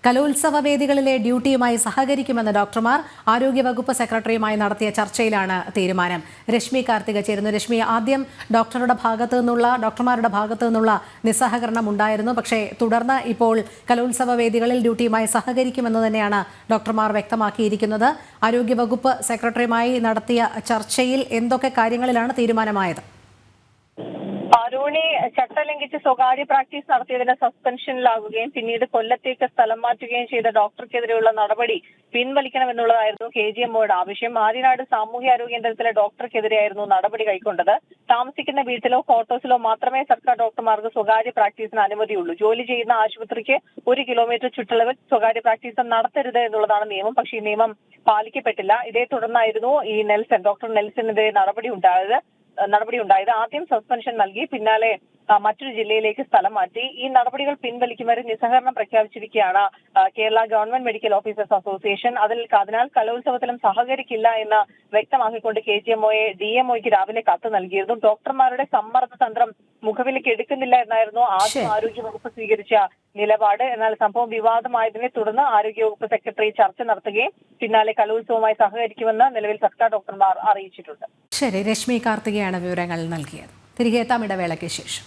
കലോത്സവ വേദികളിലെ ഡ്യൂട്ടിയുമായി സഹകരിക്കുമെന്ന് ഡോക്ടർമാർ. ആരോഗ്യവകുപ്പ് സെക്രട്ടറിയുമായി നടത്തിയ ചർച്ചയിലാണ് തീരുമാനം. രശ്മി കാർത്തിക ചേരുന്നു. രശ്മി, ആദ്യം ഡോക്ടർമാരുടെ ഭാഗത്തു നിന്നുള്ള നിസ്സഹകരണം ഉണ്ടായിരുന്നു. പക്ഷേ തുടർന്ന് ഇപ്പോൾ കലോത്സവ വേദികളിൽ ഡ്യൂട്ടിയുമായി സഹകരിക്കുമെന്ന് തന്നെയാണ് ഡോക്ടർമാർ വ്യക്തമാക്കിയിരിക്കുന്നത്. ആരോഗ്യവകുപ്പ് സെക്രട്ടറിയുമായി നടത്തിയ ചർച്ചയിൽ എന്തൊക്കെ കാര്യങ്ങളിലാണ് തീരുമാനമായത്? ആരോണി ചട്ടം ലംഘിച്ച് സ്വകാര്യ പ്രാക്ടീസ് നടത്തിയതിന് സസ്പെൻഷനിലാകുകയും പിന്നീട് കൊല്ലത്തേക്ക് സ്ഥലം മാറ്റുകയും ചെയ്ത ഡോക്ടർക്കെതിരെയുള്ള നടപടി പിൻവലിക്കണമെന്നുള്ളതായിരുന്നു KGMOയുടെ ആവശ്യം. ആര്യനാട് സാമൂഹ്യാരോഗ്യ കേന്ദ്രത്തിലെ ഡോക്ടർക്കെതിരെയായിരുന്നു നടപടി കൈക്കൊണ്ടത്. താമസിക്കുന്ന വീട്ടിലോ ക്വാർട്ടേഴ്സിലോ മാത്രമേ സർക്കാർ ഡോക്ടർമാർക്ക് സ്വകാര്യ പ്രാക്ടീസിന് അനുമതിയുള്ളൂ. ജോലി ചെയ്യുന്ന ആശുപത്രിക്ക് 1 കിലോമീറ്റർ ചുറ്റളവിൽ സ്വകാര്യ പ്രാക്ടീസ് നടത്തരുത് എന്നുള്ളതാണ് നിയമം. പക്ഷേ ഈ നിയമം പാലിക്കപ്പെട്ടില്ല. ഇതേ തുടർന്നായിരുന്നു ഈ ഡോക്ടർ നെൽസനെതിരെ നടപടി ഉണ്ടായത്. ആദ്യം സസ്പെൻഷൻ നൽകി, പിന്നാലെ മറ്റൊരു ജില്ലയിലേക്ക് സ്ഥലം മാറ്റി. ഈ നടപടികൾ പിൻവലിക്കും വരെ നിസ്സഹകരണം പ്രഖ്യാപിച്ചിരിക്കുകയാണ് Kerala government medical officers association. അതിനാൽ കലോത്സവത്തിലും സഹകരിക്കില്ല എന്ന് വ്യക്തമാക്കിക്കൊണ്ട് KGMOയെ DMOയ്ക്ക് രാവിലെ കത്ത് നൽകിയിരുന്നു. ഡോക്ടർമാരുടെ സമ്മർദ്ദ തന്ത്രം മുഖവിലേക്ക് എടുക്കുന്നില്ല എന്നായിരുന്നു ആദ്യം ആരോഗ്യവകുപ്പ് സ്വീകരിച്ച നിലപാട്. എന്നാൽ സംഭവം വിവാദമായതിനെ തുടർന്ന് ആരോഗ്യവകുപ്പ് സെക്രട്ടറി ചർച്ച നടത്തുകയും പിന്നാലെ കലോത്സവവുമായി സഹകരിക്കുമെന്ന് നിലവിൽ സർക്കാർ ഡോക്ടർമാർ അറിയിച്ചിട്ടുണ്ട്. ശരി, രശ്മി കാർത്തികയാണ് വിവരങ്ങൾ നൽകിയത്. തിരികെ എത്താം ഇടവേളയ്ക്ക് ശേഷം.